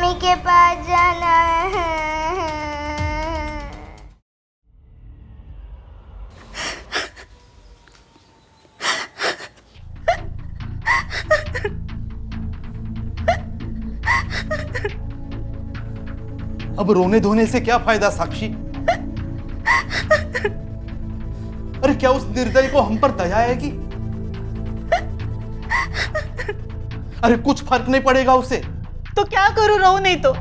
Mummy के पास जाना है। अब रोने धोने से क्या फायदा साक्षी? अरे क्या उस निर्दयी को हम पर दया आएगी? अरे कुछ फर्क नहीं पड़ेगा उसे। तो क्या करूं, रहूं नहीं तो?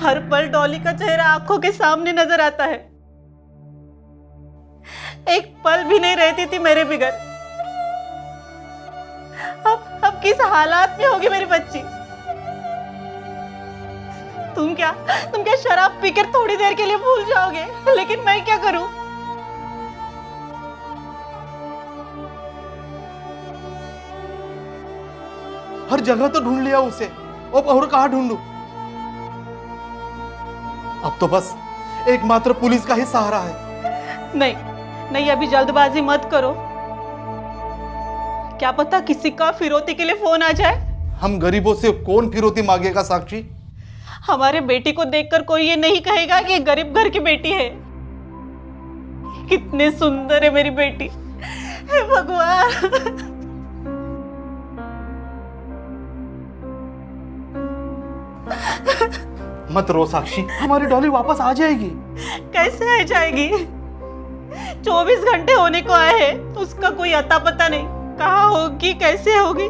हर पल डॉली का चेहरा आंखों के सामने नजर आता है। एक पल भी नहीं रहती थी मेरे बिगर। अब किस हालात में होगी मेरी बच्ची? तुम क्या शराब पीकर थोड़ी देर के लिए भूल जाओगे, लेकिन मैं क्या करूं? हर जगह तो ढूंढ लिया उसे, अब और कहां ढूंढूं? अब तो बस एकमात्र पुलिस का ही सहारा है। नहीं, अभी जल्दबाजी मत करो। क्या पता किसी का फिरौती के लिए फोन आ जाए। हम गरीबों से कौन फिरौती मांगेगा साक्षी? हमारे बेटी को देखकर कोई ये नहीं कहेगा कि गरीब घर की बेटी है। कितने सुंदर है मेरी बेटी, हे भगवान। मत रो साक्षी, हमारी डॉली वापस आ जाएगी। कैसे आ जाएगी? 24 घंटे होने को आए हैं, उसका कोई अता पता नहीं। कहाँ होगी, कैसे होगी?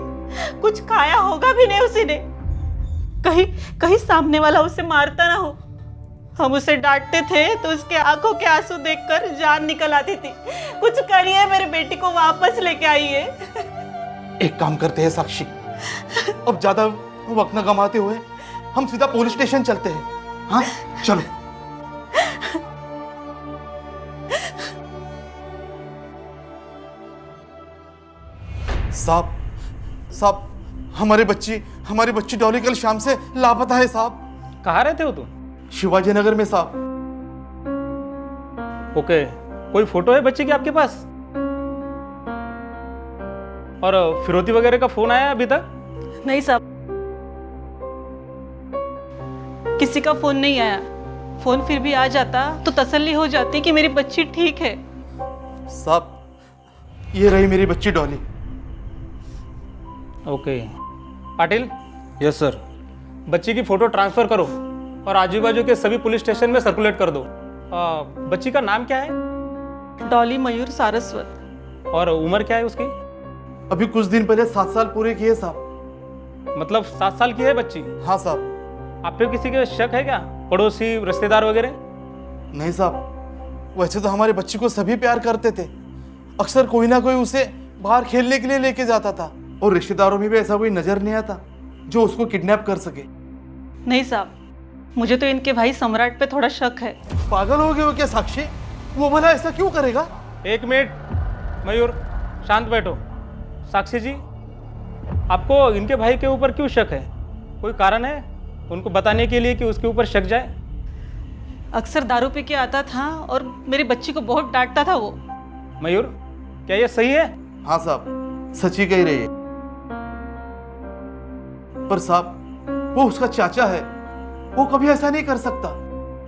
कुछ खाया होगा भी नहीं उसी ने। कहीं सामने वाला उसे मारता ना हो। हम उसे डांटते थे तो उसके आंखों के आंसू देखकर जान निकल आती थी। कुछ करिए, मेरी बेटी को वापस लेके आइए। एक काम करते हैं साक्षी, अब ज्यादा वक्त न गंवाते हुए हम सीधा पुलिस स्टेशन चलते हैं। हाँ चलो। साहब, हमारी बच्ची डॉली कल शाम से लापता है साहब। कहाँ रहते हो तुम? शिवाजी नगर में साहब। ओके, कोई फोटो है बच्चे की आपके पास? और फिरौती वगैरह का फोन आया अभी तक? नहीं साहब, किसी का फोन नहीं आया। फोन फिर भी आ जाता तो तसल्ली हो जाती कि मेरी बच्ची ठीक है। साहब, ये रही मेरी बच्ची Dolly. Okay Patil. Yes sir. बच्ची की फोटो ट्रांसफर करो और आजू बाजू के सभी पुलिस स्टेशन में सर्कुलेट कर दो। बच्ची का नाम क्या है? डॉली मयूर सारस्वत। और उम्र क्या है उसकी? अभी कुछ दिन पहले 7 साल पूरे किए साहब। मतलब 7 साल की है बच्ची? हाँ साहब। आप पे किसी के शक है क्या? पड़ोसी, रिश्तेदार वगैरह? नहीं साहब, वैसे तो हमारे बच्ची को सभी प्यार करते थे। अक्सर कोई ना कोई उसे बाहर खेलने के लिए लेके जाता था, और रिश्तेदारों में भी ऐसा कोई नजर नहीं आता जो उसको किडनैप कर सके। नहीं साहब, मुझे तो इनके भाई सम्राट पे थोड़ा शक है। पागल हो गए हो क्या साक्षी? वो भला ऐसा क्यों करेगा? एक मिनट मयूर, शांत बैठो। साक्षी जी, आपको इनके भाई के ऊपर क्यों शक है? कोई कारण है उनको बताने के लिए कि उसके ऊपर शक जाए? अक्सर दारू पी के आता था और मेरी बच्ची को बहुत डांटता था वो। मयूर, क्या ये सही है? हाँ साहब, सच्ची कह रही है। पर साहब, वो उसका चाचा है, वो कभी ऐसा नहीं कर सकता।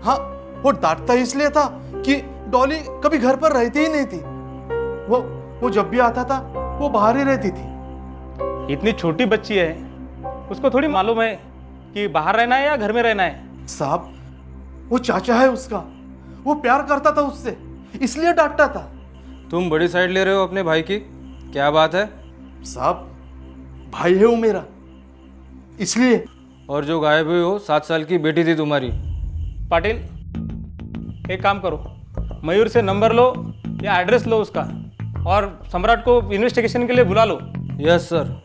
हाँ, वो डांटता इसलिए था कि डॉली कभी घर पर रहती ही नहीं थी। वो जब भी आता था वो बाहर ही रहती थी। इतनी छोटी बच्ची है, उसको थोड़ी मालूम है कि बाहर रहना है या घर में रहना है। साहब, वो चाचा है उसका, वो प्यार करता था उससे, इसलिए डांटता था। तुम बड़ी साइड ले रहे हो अपने भाई की, क्या बात है? साहब, भाई है वो मेरा, इसलिए। और जो गायब हुई हो 7 साल की बेटी थी तुम्हारी। पाटिल, एक काम करो, मयूर से नंबर लो या एड्रेस लो उसका, और सम्राट को इन्वेस्टिगेशन के लिए बुला लो। Yes sir.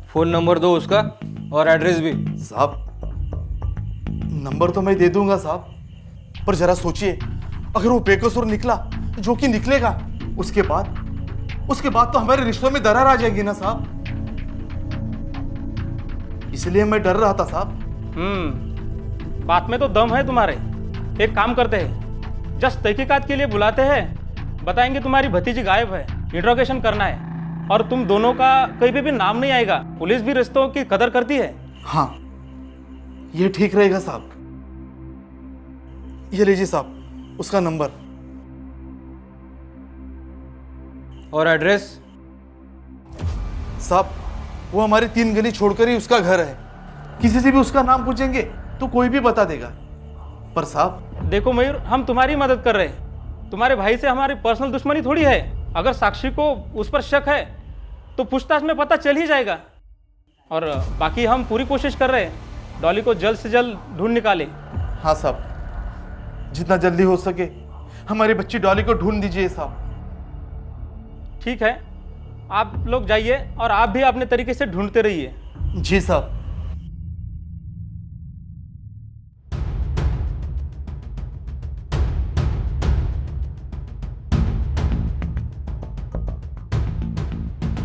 फ़ोन नंबर दो उसका और एड्रेस भी। साहब, नंबर तो मैं दे दूंगा साहब, पर जरा सोचिए, अगर वो बेकसूर निकला, जो कि निकलेगा, उसके बाद तो हमारे रिश्तों में दरार आ जाएगी ना साहब। इसलिए मैं डर रहा था साहब। बात में तो दम है तुम्हारे। एक काम करते हैं, जस्ट तहकीकात के लिए बुलाते हैं, बताएंगे तुम्हारी भतीजी गायब है, इंट्रोगेशन करना है, और तुम दोनों का कहीं पे भी नाम नहीं आएगा। पुलिस भी रिश्तों की कदर करती है। हाँ, ये ठीक रहेगा साहब। ये लीजिए साहब उसका नंबर और एड्रेस? साहब वो हमारी 3 गली छोड़कर ही उसका घर है। किसी से भी उसका नाम पूछेंगे तो कोई भी बता देगा। पर साहब देखो मयूर, हम तुम्हारी मदद कर रहे हैं। तुम्हारे भाई से हमारी पर्सनल दुश्मनी थोड़ी है। अगर साक्षी को उस पर शक है तो पूछताछ में पता चल ही जाएगा। और बाकी हम पूरी कोशिश कर रहे हैं डॉली को जल्द से जल्द ढूंढ निकाले। हाँ साहब, जितना जल्दी हो सके हमारी बच्ची डॉली को ढूंढ दीजिए साहब। ठीक है, आप लोग जाइए और आप भी अपने तरीके से ढूंढते रहिए। जी साहब।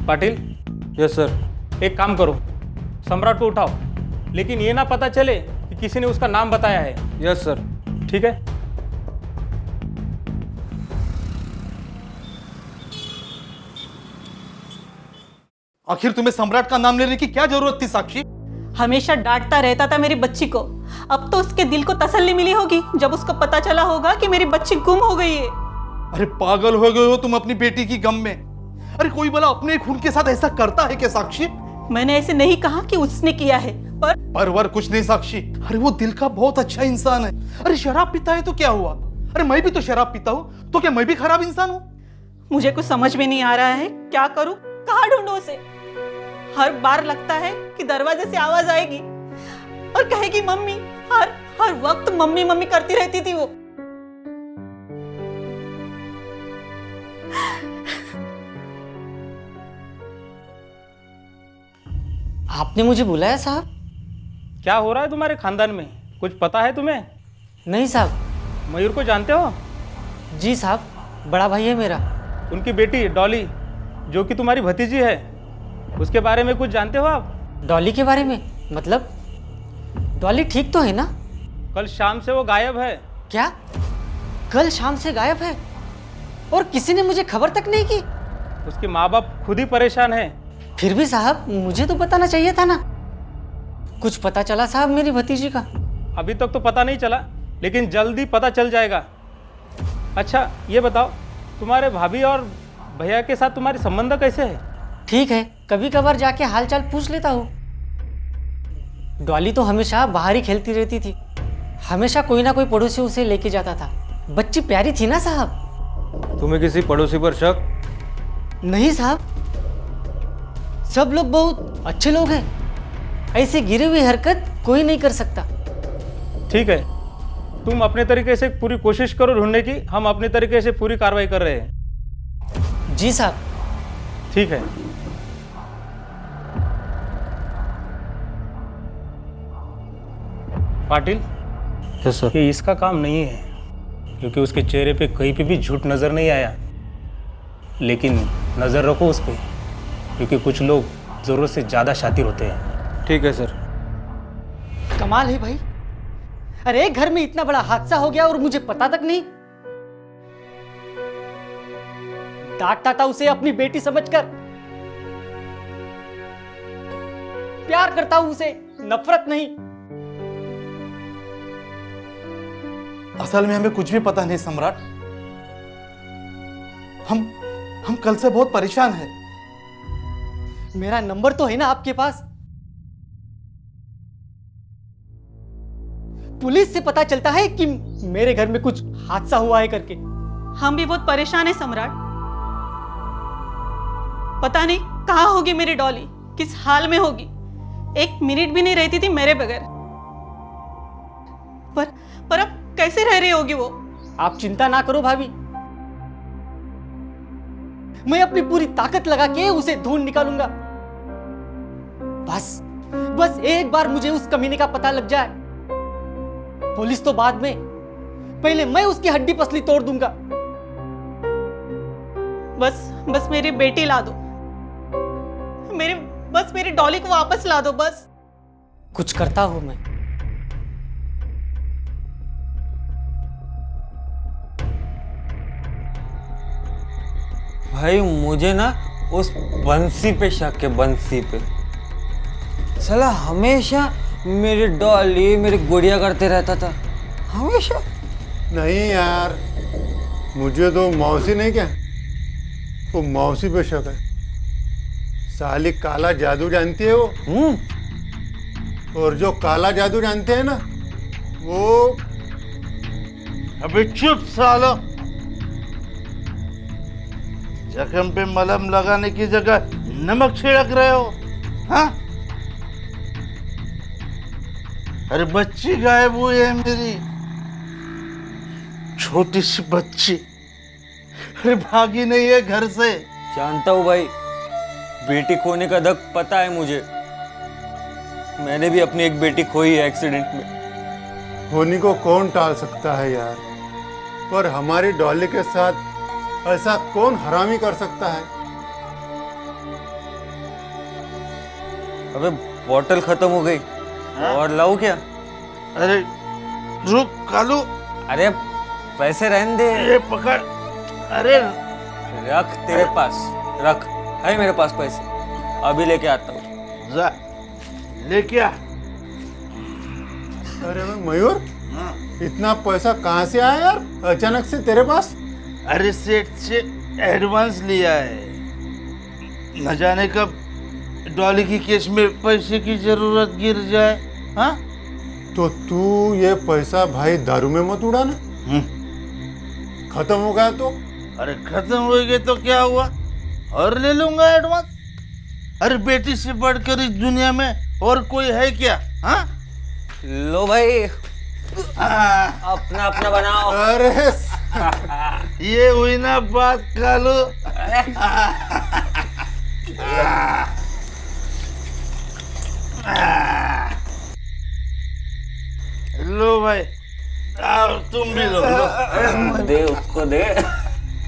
Patil, yes sir. एक काम करो, सम्राट को उठाओ, लेकिन ये ना पता चले कि किसी ने उसका नाम बताया है। Yes sir. ठीक है? आखिर तुम्हें सम्राट का नाम लेने की क्या जरूरत थी साक्षी? हमेशा डांटता रहता था मेरी बच्ची को। अब तो उसके दिल को तसल्ली मिली होगी जब उसको पता चला होगा कि मेरी बच्ची गुम हो गई है। अरे पागल हो गए हो तुम अपनी बेटी की गम में। अरे कोई भला अपने खून के साथ ऐसा करता है क्या साक्षी? मैंने ऐसे नहीं कहा कि उसने किया है, पर कुछ नहीं साक्षी। अरे वो दिल का बहुत अच्छा इंसान है। अरे शराब पीता है तो क्या हुआ? अरे मैं भी तो शराब पीता हूँ, तो क्या मैं भी खराब इंसान हूँ? मुझे कुछ समझ में नहीं आ रहा है। क्या करूं, कहाँ ढूंढूं उसे? हर बार लगता है कि दरवाजे से आवाज आएगी और कहेगी मम्मी। हर वक्त मम्मी मम्मी करती रहती थी वो। आपने मुझे बुलाया साहब? क्या हो रहा है तुम्हारे खानदान में, कुछ पता है तुम्हें? नहीं साहब। मयूर को जानते हो? जी साहब, बड़ा भाई है मेरा। उनकी बेटी डॉली, जो कि तुम्हारी भतीजी है, उसके बारे में कुछ जानते हो आप? डॉली के बारे में? मतलब डॉली ठीक तो है ना? कल शाम से वो गायब है। क्या? कल शाम से गायब है और किसी ने मुझे खबर तक नहीं की? उसके माँ बाप खुद ही परेशान हैं। फिर भी साहब मुझे तो बताना चाहिए था ना। कुछ पता चला साहब मेरी भतीजी का? अभी तक तो पता नहीं चला, लेकिन जल्दी पता चल जाएगा। अच्छा ये बताओ, तुम्हारे भाभी और भैया के साथ तुम्हारे संबंध कैसे है? ठीक है, कभी कभार जाके हालचाल पूछ लेता हूँ। डॉली तो हमेशा बाहर ही खेलती रहती थी। हमेशा कोई ना कोई पड़ोसी उसे लेके जाता था। बच्ची प्यारी थी ना साहब। तुम्हें किसी पड़ोसी पर शक? नहीं साहब, सब लोग बहुत अच्छे लोग हैं। ऐसी गिरी हुई हरकत कोई नहीं कर सकता। ठीक है, तुम अपने तरीके से पूरी कोशिश करो ढूंढने की, हम अपने तरीके से पूरी कार्रवाई कर रहे हैं। जी साहब। ठीक है। Patil, yes sir. ये इसका काम नहीं है, क्योंकि उसके चेहरे पे कहीं पे भी झूठ नज़र नहीं आया। लेकिन नज़र रखो उस पर, क्योंकि कुछ लोग ज़रूरत से ज़्यादा शातिर होते हैं। ठीक है सर। कमाल है भाई। अरे एक घर में इतना बड़ा हादसा हो गया और मुझे पता तक नहीं। डांटता था उसे अपनी बेटी समझकर। प्यार करता हूं उसे, नफरत नहीं। असल में हमें कुछ भी पता नहीं सम्राट। हम कल से बहुत परेशान हैं। मेरा नंबर तो है ना आपके पास? पुलिस से पता चलता है कि मेरे घर में कुछ हादसा हुआ है करके। हम भी बहुत परेशान है सम्राट। पता नहीं कहाँ होगी मेरी डॉली, किस हाल में होगी। 1 मिनट भी नहीं रहती थी मेरे बगैर। पर अब कैसे रह रही होगी वो? आप चिंता ना करो भाभी, मैं अपनी पूरी ताकत लगा के उसे ढूंढ निकालूंगा। बस एक बार मुझे उस कमीने का पता लग जाए, पुलिस तो बाद में, पहले मैं उसकी हड्डी पसली तोड़ दूंगा। बस मेरी बेटी ला दो। मेरी डॉली को वापस ला दो बस। कुछ करता हूं मैं। भाई मुझे ना उस बंसी पे शक है, बंसी पे। साला हमेशा मेरी डॉली मेरी गुड़िया करते रहता था हमेशा। नहीं यार, मुझे तो मौसी नहीं क्या, वो मौसी पे शक है। साली काला जादू जानती है वो, और जो काला जादू जानते हैं ना वो। अबे चुप सालो, जख्म पे मलहम लगाने की जगह नमक छिड़क रहे हो। हाँ, अरे बच्ची गायब हुई है मेरी, छोटी सी बच्ची। अरे भागी नहीं है घर से। जानता हूँ भाई, बेटी खोने का दुख पता है मुझे। मैंने भी अपनी एक बेटी खोई है एक्सीडेंट में। होनी को कौन टाल सकता है यार, पर हमारी डॉली के साथ ऐसा कौन हरामी कर सकता है। अबे बॉटल खत्म हो गई, और लाऊं क्या? अरे रुक कालू, अरे पैसे रहने दे। ये पकड़। अरे रख तेरे पास, रख, है मेरे पास पैसे, अभी लेके आता हूँ। जा लेके आ। अरे मैं मयूर, इतना पैसा कहाँ से आया यार अचानक से तेरे पास? अरे सेठ से एडवांस लिया है, न जाने कब डॉली की केस में पैसे की जरूरत गिर जाए। हाँ, तो तू ये पैसा भाई दारू में मत उड़ाना, खत्म हो गया तो। अरे खत्म हो गए तो क्या हुआ, और ले लूंगा एडवांस। अरे बेटी से बढ़कर इस दुनिया में और कोई है क्या? हाँ, लो भाई, अपना अपना बनाओ। अरे ये हुई ना बात कालू। लो भाई, आओ तुम भी लो, लो। दे उसको दे।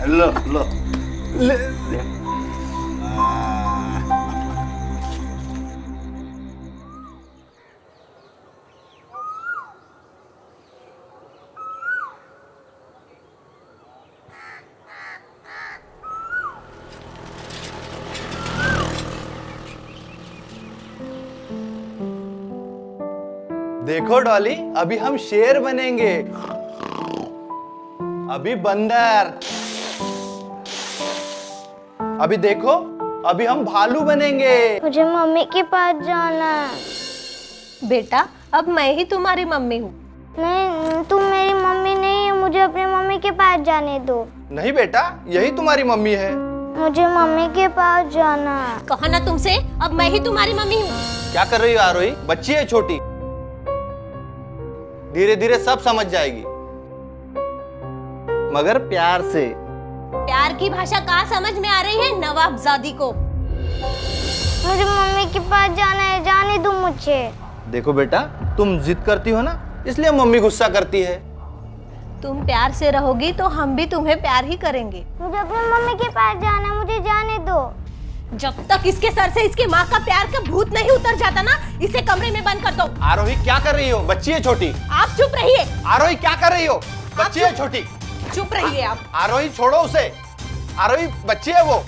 लो लो। देखो डॉली, अभी हम शेर बनेंगे, अभी बंदर, अभी देखो अभी हम भालू बनेंगे। मुझे मम्मी के पास जाना है। बेटा, अब मैं ही तुम्हारी मम्मी हूँ। नहीं, तुम मेरी मम्मी नहीं है, मुझे अपनी मम्मी के पास जाने दो। नहीं बेटा, यही तुम्हारी मम्मी है। मुझे मम्मी के पास जाना है। कहा ना तुमसे, अब मैं ही तुम्हारी मम्मी हूँ। क्या कर रही हो आरोही? बच्ची है छोटी, धीरे धीरे सब समझ जाएगी, मगर प्यार से। प्यार की भाषा कहाँ समझ में आ रही है नवाबजादी को? मुझे मम्मी के पास जाना है, जाने दो मुझे। देखो बेटा, तुम जिद करती हो ना, इसलिए मम्मी गुस्सा करती है। तुम प्यार से रहोगी तो हम भी तुम्हें प्यार ही करेंगे। मुझे अपनी मम्मी के पास जाना है, मुझे जाने दो। जब तक इसके सर से इसके माँ का प्यार का भूत नहीं उतर जाता ना, इसे कमरे में बंद कर दो। आरोही क्या कर रही हो? बच्ची है छोटी। आप चुप रहिए। आरोही क्या कर रही हो? बच्ची है छोटी। चुप रहिए आप। आरोही छोड़ो उसे, आरोही बच्ची है वो,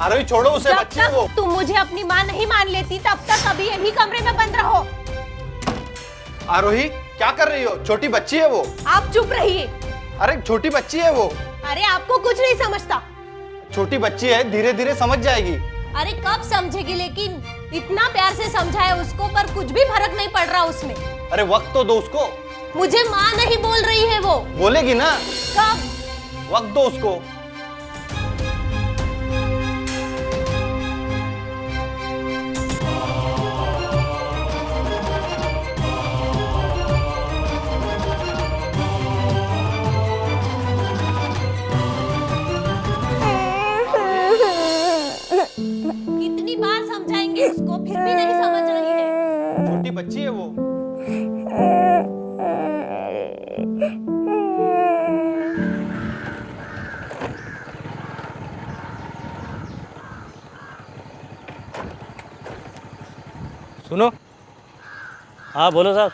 आरोही छोड़ो उसे, जब बच्ची है वो। तक तुम मुझे अपनी माँ नहीं मान लेती तब तक अभी यही कमरे में बंद रहो। आरोही क्या कर रही हो? छोटी बच्ची है वो। आप चुप रहिए। अरे छोटी बच्ची है वो। अरे आपको कुछ नहीं समझता। छोटी बच्ची है, धीरे धीरे समझ जाएगी। अरे कब समझेगी, लेकिन इतना प्यार से समझाया उसको पर कुछ भी फर्क नहीं पड़ रहा उसमें। अरे वक्त तो दो उसको। मुझे माँ नहीं बोल रही है वो। बोलेगी ना। कब? वक्त दो उसको। कितनी बार समझाएंगे उसको, फिर भी नहीं समझ रही है। छोटी बच्ची है वो। सुनो। हाँ बोलो साहब।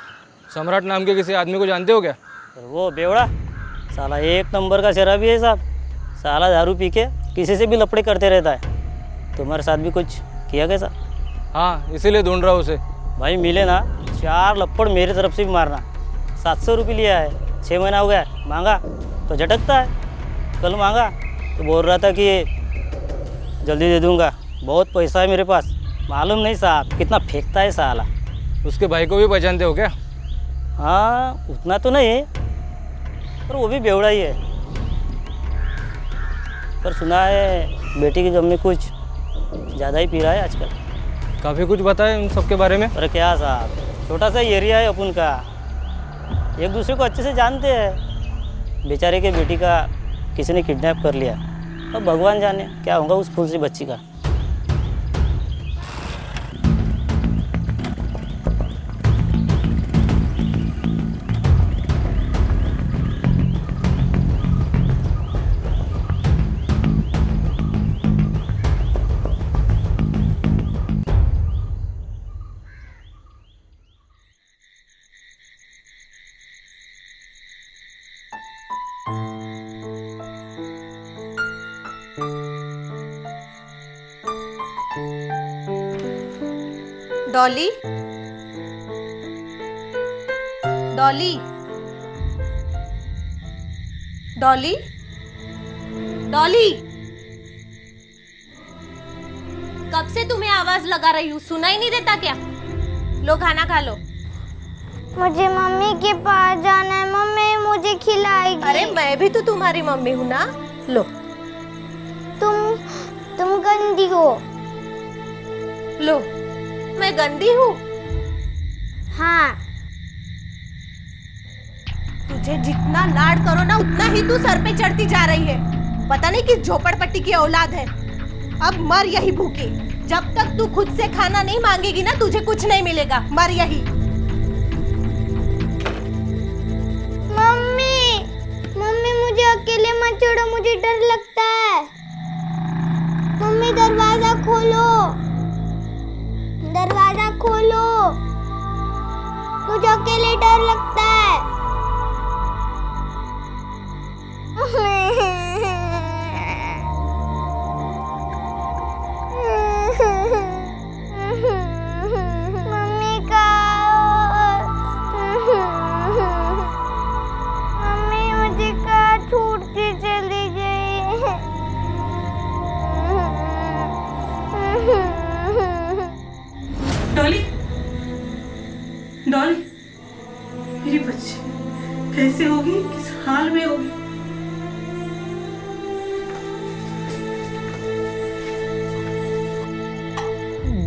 सम्राट नाम के किसी आदमी को जानते हो क्या? वो बेवड़ा साला एक नंबर का शराबी है साहब। साला दारू पी के किसी से भी लपड़े करते रहता है। तुम्हारे साथ भी कुछ किया कैसा? हाँ, इसीलिए ढूंढ रहा हूँ उसे। भाई मिले ना 4 लप्पड़ मेरी तरफ से भी मारना। 700 रुपये लिया है, 6 महीना हो गया है, मांगा तो झटकता है। कल मांगा तो बोल रहा था कि जल्दी दे दूंगा, बहुत पैसा है मेरे पास। मालूम नहीं साहब कितना फेंकता है साला। उसके भाई को भी पहचानते हो क्या? हाँ उतना तो नहीं पर वो भी बेवड़ा ही है। पर सुना है बेटी के गम में कुछ ज़्यादा ही पी रहा है आजकल। काफ़ी कुछ बताए उन सब के बारे में। अरे क्या साहब, छोटा सा एरिया है अपन का, एक दूसरे को अच्छे से जानते हैं। बेचारे के बेटी का किसी ने किडनैप कर लिया, अब भगवान जाने क्या होगा उस फूल सी बच्ची का। डॉली, डॉली, डॉली, डॉली, कब से तुम्हें आवाज लगा रही हूँ, सुनाई नहीं देता क्या? लो खाना खा लो। मुझे मम्मी के पास जाना है, मम्मी मुझे खिलाएगी। अरे मैं भी तो तुम्हारी मम्मी हूँ ना, लो। तुम गंदी हो। लो, मैं गंदी हूँ? हाँ। तुझे जितना लाड करो ना उतना ही तू सर पे चढ़ती जा रही है। पता नहीं किस झोपड़पट्टी की औलाद है। अब मर यही भूखी, जब तक तू खुद से खाना नहीं मांगेगी ना तुझे कुछ नहीं मिलेगा, मर यही। मम्मी मुझे अकेले मत छोड़ो, मुझे डर लगता है। मम्मी दरवाजा खोलो, दरवाजा खोलो, मुझे अकेले डर लगता है। मम्मी का मम्मी मुझे कहाँ छूट के चली गई। डॉली, डॉली, मेरी बच्ची कैसे होगी, किस हाल में होगी?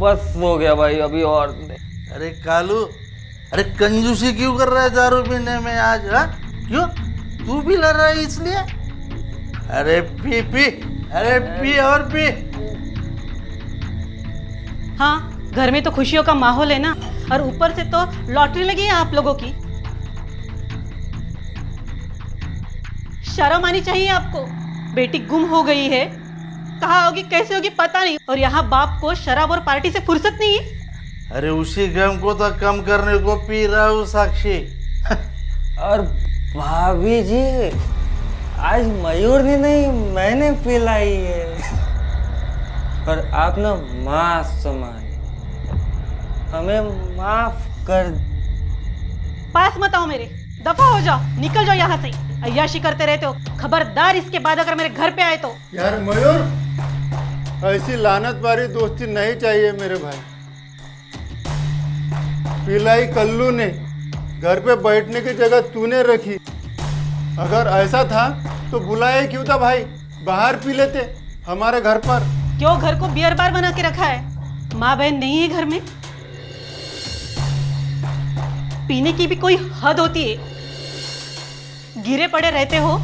बस हो गया भाई, अभी और अरे कालू, अरे कंजूसी क्यों कर रहा है दारू पीने में आज? हाँ क्यों, तू भी लड़ रहा है इसलिए? अरे पी पी, अरे पी और पी। हाँ, घर में तो खुशियों का माहौल है ना, और ऊपर से तो लॉटरी लगी है आप लोगों की। शर्म आनी चाहिए आपको। बेटी गुम हो गई है, कहाँ होगी कैसे होगी पता नहीं, और यहाँ बाप को शराब और पार्टी से फुर्सत नहीं है। अरे उसी गम को तो कम करने को पी रहा हूँ साक्षी। और भाभी जी, आज मयूर ने नहीं मैंने पिलाई है। और आप ना माँ समान, हमें माफ कर। पास मत आओ मेरे, दफा हो जाओ, निकल जाओ यहाँ से। अय्याशी करते रहते हो, खबरदार इसके बाद अगर मेरे घर पे आए तो। यार मयूर, ऐसी लानत वाली दोस्ती नहीं चाहिए मेरे भाई। पिलाई कल्लू ने, घर पे बैठने की जगह तूने रखी। अगर ऐसा था तो बुलाए क्यों था भाई, बाहर पी लेते हमारे घर पर। क्यों घर को बियर बार बना के रखा है? माँ बहन नहीं है घर में? पीने की भी कोई हद होती है। गिरे पड़े रहते हो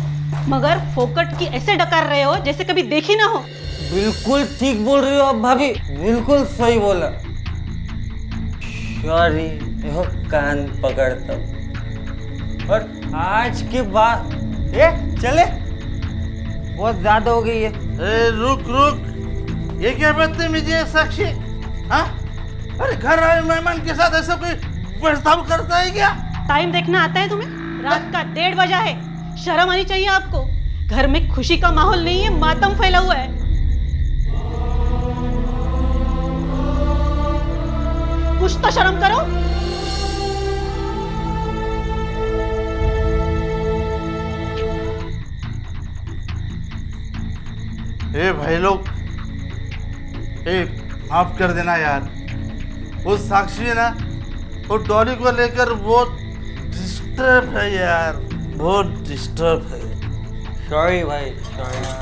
मगर फोकट की ऐसे डकार रहे हो जैसे कभी देखी ना हो। बिल्कुल ठीक बोल रही हो आप भाभी, बिल्कुल सही बोला। सॉरी, यह कान पकड़ता। और आज के बाद चले, बहुत ज्यादा हो गई है। रुक रुक, ये क्या बदतमीजी है साक्षी? हाँ, अरे घर आए मेहमान के साथ ऐसा कोई बर्ताव करता है क्या? टाइम देखना आता है तुम्हें? रात का 1:30 बजा है, शर्म आनी चाहिए आपको। घर में खुशी का माहौल नहीं है, मातम फैला हुआ है। कुछ तो शर्म करो। ए भाई लोग, ए माफ कर देना यार, वो साक्षी है ना, वो डॉली को लेकर बहुत डिस्टर्ब है यार, बहुत डिस्टर्ब है। सॉरी भाई, सॉरी।